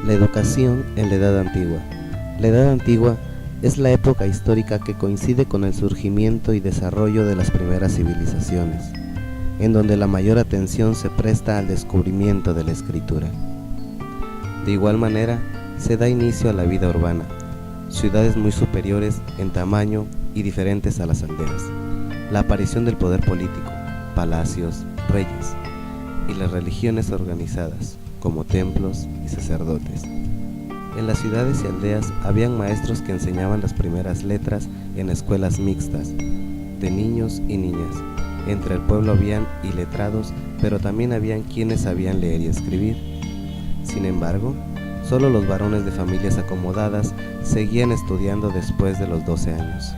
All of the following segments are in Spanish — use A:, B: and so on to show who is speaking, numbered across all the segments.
A: La educación en la Edad Antigua. La Edad Antigua es la época histórica que coincide con el surgimiento y desarrollo de las primeras civilizaciones, en donde la mayor atención se presta al descubrimiento de la escritura. De igual manera, se da inicio a la vida urbana, ciudades muy superiores en tamaño y diferentes a las aldeas, la aparición del poder político, palacios, reyes, y las religiones organizadas, como templos y sacerdotes. En las ciudades y aldeas habían maestros que enseñaban las primeras letras en escuelas mixtas, de niños y niñas. Entre el pueblo habían iletrados, pero también habían quienes sabían leer y escribir. Sin embargo, solo los varones de familias acomodadas seguían estudiando después de los 12 años.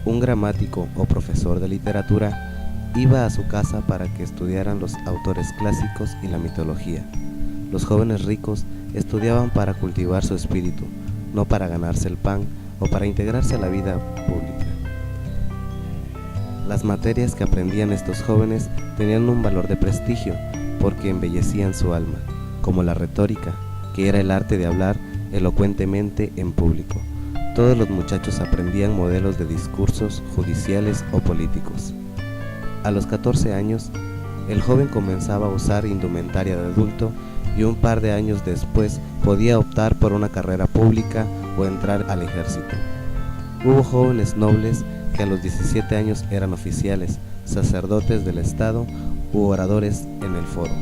A: Un gramático o profesor de literatura iba a su casa para que estudiaran los autores clásicos y la mitología. Los jóvenes ricos estudiaban para cultivar su espíritu, no para ganarse el pan o para integrarse a la vida pública. Las materias que aprendían estos jóvenes tenían un valor de prestigio porque embellecían su alma, como la retórica, que era el arte de hablar elocuentemente en público. Todos los muchachos aprendían modelos de discursos judiciales o políticos. A los 14 años, el joven comenzaba a usar indumentaria de adulto y un par de años después podía optar por una carrera pública o entrar al ejército. Hubo jóvenes nobles que a los 17 años eran oficiales, sacerdotes del Estado u oradores en el foro.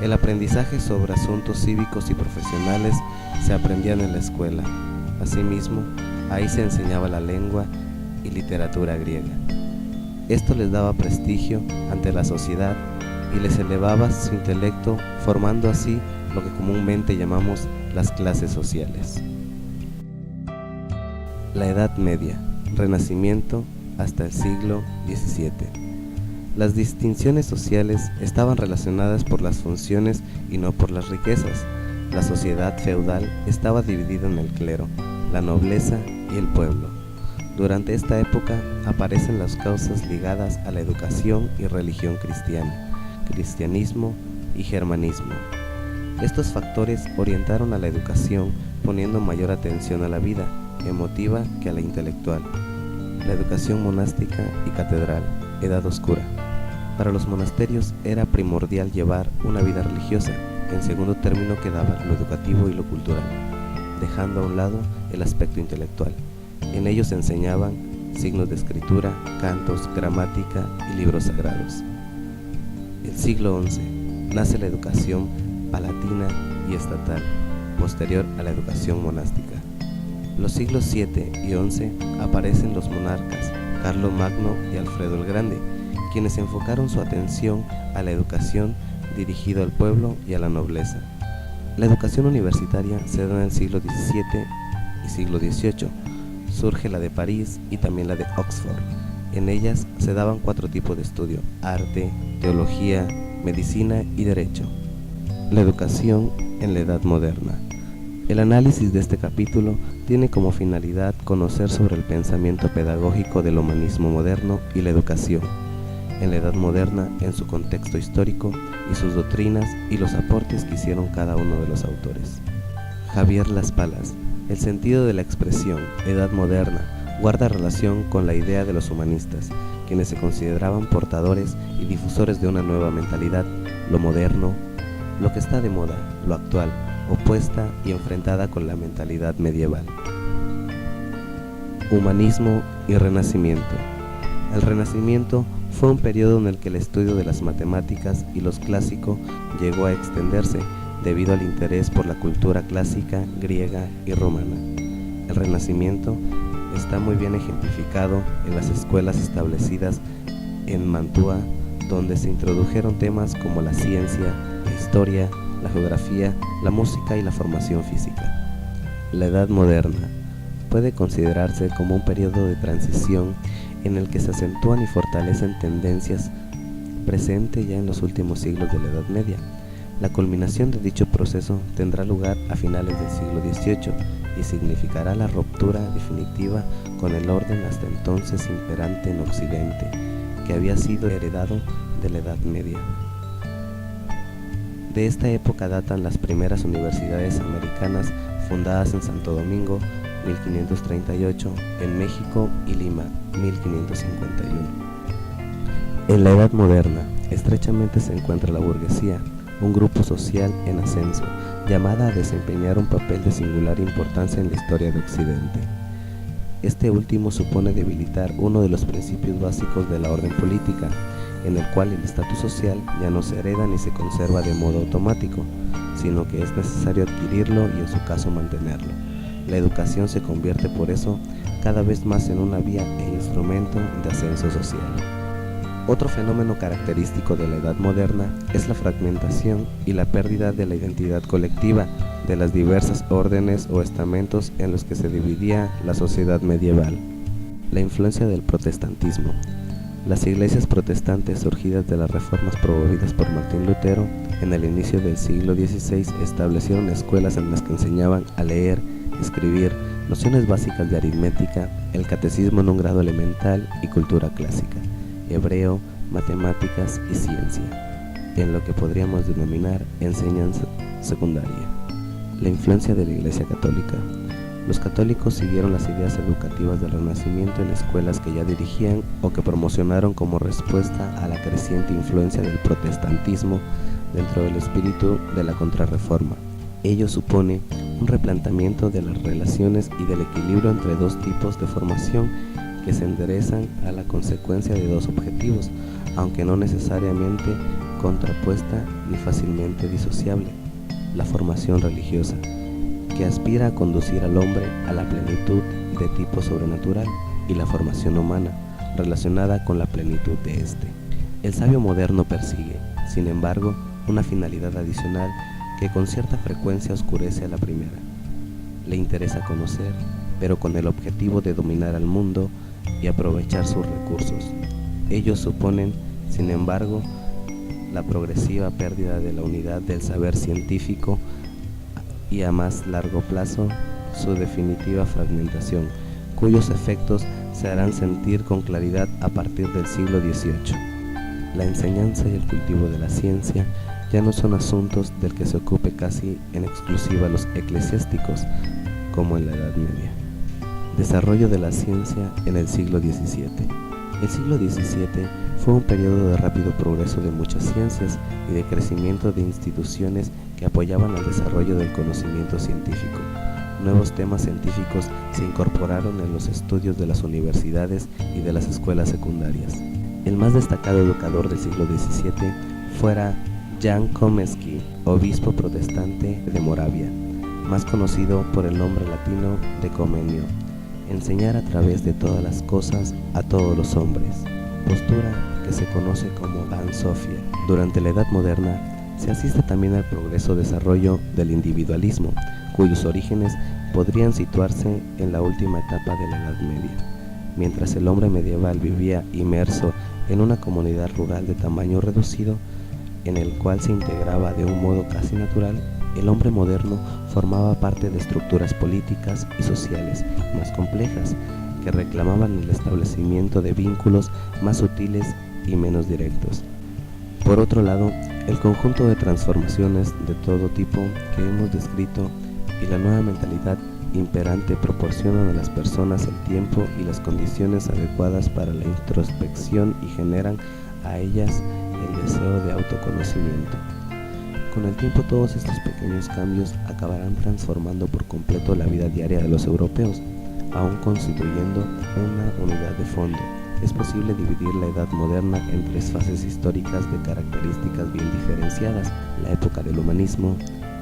A: El aprendizaje sobre asuntos cívicos y profesionales se aprendían en la escuela. Asimismo, ahí se enseñaba la lengua y literatura griega. Esto les daba prestigio ante la sociedad y les elevaba su intelecto, formando así lo que comúnmente llamamos las clases sociales. La Edad Media, Renacimiento hasta el siglo XVII. Las distinciones sociales estaban relacionadas por las funciones y no por las riquezas. La sociedad feudal estaba dividida en el clero, la nobleza y el pueblo. Durante esta época aparecen las causas ligadas a la educación y religión cristiana, cristianismo y germanismo. Estos factores orientaron a la educación poniendo mayor atención a la vida emotiva que a la intelectual. La educación monástica y catedral, Edad Oscura. Para los monasterios era primordial llevar una vida religiosa. En segundo término quedaba lo educativo y lo cultural, dejando a un lado el aspecto intelectual. En ellos se enseñaban signos de escritura, cantos, gramática y libros sagrados. El siglo XI nace la educación palatina y estatal, posterior a la educación monástica. Los siglos VII y XI aparecen los monarcas Carlomagno y Alfredo el Grande, quienes enfocaron su atención a la educación dirigida al pueblo y a la nobleza. La educación universitaria se da en el siglo XVII y siglo XVIII. Surge la de París y también la de Oxford. En ellas se daban 4 tipos de estudio: arte, teología, medicina y derecho. La educación en la Edad Moderna. El análisis de este capítulo tiene como finalidad conocer sobre el pensamiento pedagógico del humanismo moderno y la educación en la Edad Moderna en su contexto histórico y sus doctrinas y los aportes que hicieron cada uno de los autores. Javier Las Palas. El sentido de la expresión Edad Moderna guarda relación con la idea de los humanistas, quienes se consideraban portadores y difusores de una nueva mentalidad, lo moderno, lo que está de moda, lo actual, opuesta y enfrentada con la mentalidad medieval. Humanismo y Renacimiento. El Renacimiento fue un periodo en el que el estudio de las matemáticas y los clásicos llegó a extenderse debido al interés por la cultura clásica, griega y romana. El Renacimiento está muy bien ejemplificado en las escuelas establecidas en Mantua, donde se introdujeron temas como la ciencia, la historia, la geografía, la música y la formación física. La Edad Moderna puede considerarse como un periodo de transición en el que se acentúan y fortalecen tendencias presentes ya en los últimos siglos de la Edad Media. La culminación de dicho proceso tendrá lugar a finales del siglo XVIII y significará la ruptura definitiva con el orden hasta entonces imperante en Occidente, que había sido heredado de la Edad Media. De esta época datan las primeras universidades americanas fundadas en Santo Domingo, 1538, en México y Lima, 1551. En la Edad Moderna, estrechamente se encuentra la burguesía, un grupo social en ascenso, llamada a desempeñar un papel de singular importancia en la historia de Occidente. Este último supone debilitar uno de los principios básicos de la orden política, en el cual el estatus social ya no se hereda ni se conserva de modo automático, sino que es necesario adquirirlo y en su caso mantenerlo. La educación se convierte por eso cada vez más en una vía e instrumento de ascenso social. Otro fenómeno característico de la Edad Moderna es la fragmentación y la pérdida de la identidad colectiva de las diversas órdenes o estamentos en los que se dividía la sociedad medieval. La influencia del protestantismo. Las iglesias protestantes surgidas de las reformas promovidas por Martín Lutero en el inicio del siglo XVI establecieron escuelas en las que enseñaban a leer, escribir, nociones básicas de aritmética, el catecismo en un grado elemental y cultura clásica, hebreo, matemáticas y ciencia, en lo que podríamos denominar enseñanza secundaria. La influencia de la Iglesia Católica. Los católicos siguieron las ideas educativas del Renacimiento en escuelas que ya dirigían o que promocionaron como respuesta a la creciente influencia del protestantismo dentro del espíritu de la Contrarreforma. Ello supone un replanteamiento de las relaciones y del equilibrio entre dos tipos de formación que se enderezan a la consecuencia de dos objetivos, aunque no necesariamente contrapuesta ni fácilmente disociable: la formación religiosa, que aspira a conducir al hombre a la plenitud de tipo sobrenatural, y la formación humana, relacionada con la plenitud de éste. El sabio moderno persigue, sin embargo, una finalidad adicional que con cierta frecuencia oscurece a la primera. Le interesa conocer, pero con el objetivo de dominar al mundo y aprovechar sus recursos. Ellos suponen, sin embargo, la progresiva pérdida de la unidad del saber científico y a más largo plazo su definitiva fragmentación, cuyos efectos se harán sentir con claridad a partir del siglo XVIII. La enseñanza y el cultivo de la ciencia ya no son asuntos del que se ocupe casi en exclusiva los eclesiásticos, como en la Edad Media. Desarrollo de la ciencia en el siglo XVII. El siglo XVII fue un periodo de rápido progreso de muchas ciencias y de crecimiento de instituciones que apoyaban al desarrollo del conocimiento científico. Nuevos temas científicos se incorporaron en los estudios de las universidades y de las escuelas secundarias. El más destacado educador del siglo XVII fuera Jan Komensky, obispo protestante de Moravia, más conocido por el nombre latino de Comenio. Enseñar a través de todas las cosas a todos los hombres, postura que se conoce como Ansofia. Durante la Edad Moderna se asiste también al progreso-desarrollo del individualismo, cuyos orígenes podrían situarse en la última etapa de la Edad Media. Mientras el hombre medieval vivía inmerso en una comunidad rural de tamaño reducido, en el cual se integraba de un modo casi natural, el hombre moderno formaba parte de estructuras políticas y sociales más complejas que reclamaban el establecimiento de vínculos más sutiles y menos directos. Por otro lado, el conjunto de transformaciones de todo tipo que hemos descrito y la nueva mentalidad imperante proporcionan a las personas el tiempo y las condiciones adecuadas para la introspección y generan a ellas el deseo de autoconocimiento. Con el tiempo, todos estos pequeños cambios acabarán transformando por completo la vida diaria de los europeos, aún constituyendo una unidad de fondo. Es posible dividir la Edad Moderna en tres fases históricas de características bien diferenciadas: la época del humanismo,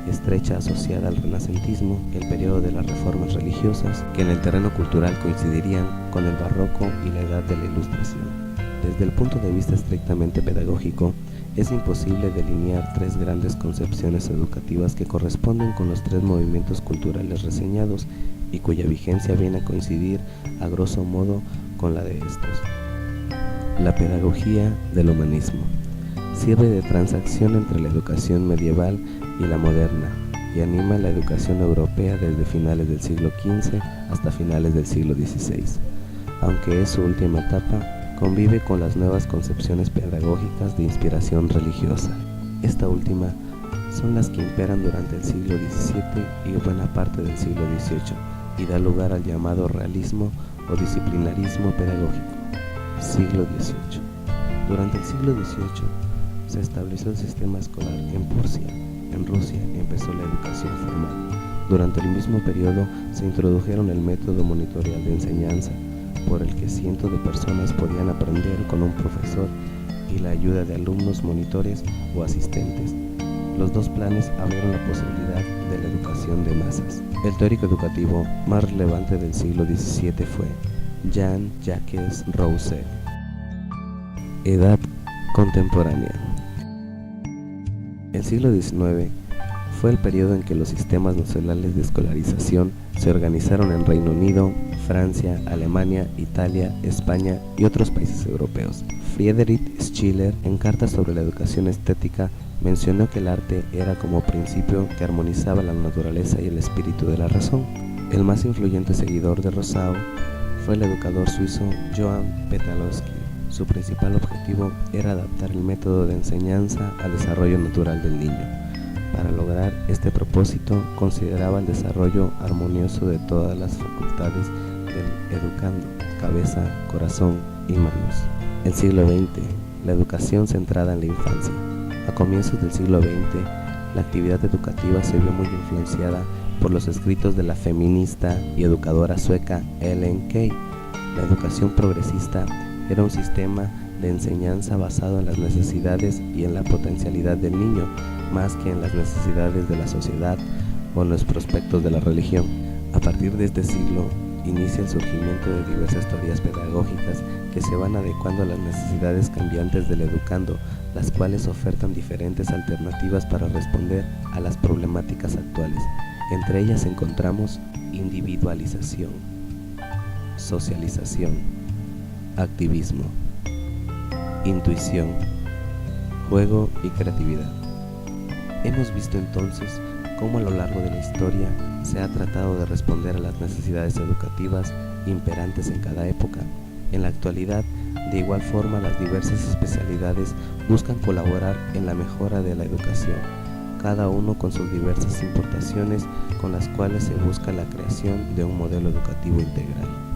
A: estrecha asociada al renacentismo, el periodo de las reformas religiosas, que en el terreno cultural coincidirían con el barroco y la edad de la Ilustración. Desde el punto de vista estrictamente pedagógico, es imposible delinear tres grandes concepciones educativas que corresponden con los tres movimientos culturales reseñados y cuya vigencia viene a coincidir a grosso modo con la de estos. La pedagogía del humanismo sirve de transacción entre la educación medieval y la moderna y anima la educación europea desde finales del siglo XV hasta finales del siglo XVI. Aunque es su última etapa, convive con las nuevas concepciones pedagógicas de inspiración religiosa. Esta última son las que imperan durante el siglo XVII y buena parte del siglo XVIII y da lugar al llamado realismo o disciplinarismo pedagógico. Siglo XVIII. Durante el siglo XVIII se estableció el sistema escolar en Prusia. En Rusia empezó la educación formal. Durante el mismo periodo se introdujeron el método monitorial de enseñanza, por el que cientos de personas podían aprender con un profesor y la ayuda de alumnos monitores o asistentes. Los dos planes abrieron la posibilidad de la educación de masas. El teórico educativo más relevante del siglo XVII fue Jean-Jacques Rousseau. Edad contemporánea. El siglo XIX fue el periodo en que los sistemas nacionales de escolarización se organizaron en Reino Unido, Francia, Alemania, Italia, España y otros países europeos. Friedrich Schiller, en Cartas sobre la educación estética, mencionó que el arte era como principio que armonizaba la naturaleza y el espíritu de la razón. El más influyente seguidor de Rousseau fue el educador suizo Johann Pestalozzi. Su principal objetivo era adaptar el método de enseñanza al desarrollo natural del niño. Para lograr este propósito, consideraba el desarrollo armonioso de todas las facultades del educando, cabeza, corazón y manos. El siglo XX, la educación centrada en la infancia. A comienzos del siglo XX, la actividad educativa se vio muy influenciada por los escritos de la feminista y educadora sueca Ellen Key. La educación progresista era un sistema de enseñanza basado en las necesidades y en la potencialidad del niño, más que en las necesidades de la sociedad o en los prospectos de la religión. A partir de este siglo, inicia el surgimiento de diversas teorías pedagógicas que se van adecuando a las necesidades cambiantes del educando, las cuales ofertan diferentes alternativas para responder a las problemáticas actuales. Entre ellas encontramos individualización, socialización, activismo, intuición, juego y creatividad. Hemos visto entonces cómo a lo largo de la historia se ha tratado de responder a las necesidades educativas imperantes en cada época. En la actualidad, de igual forma, las diversas especialidades buscan colaborar en la mejora de la educación, cada uno con sus diversas importaciones con las cuales se busca la creación de un modelo educativo integral.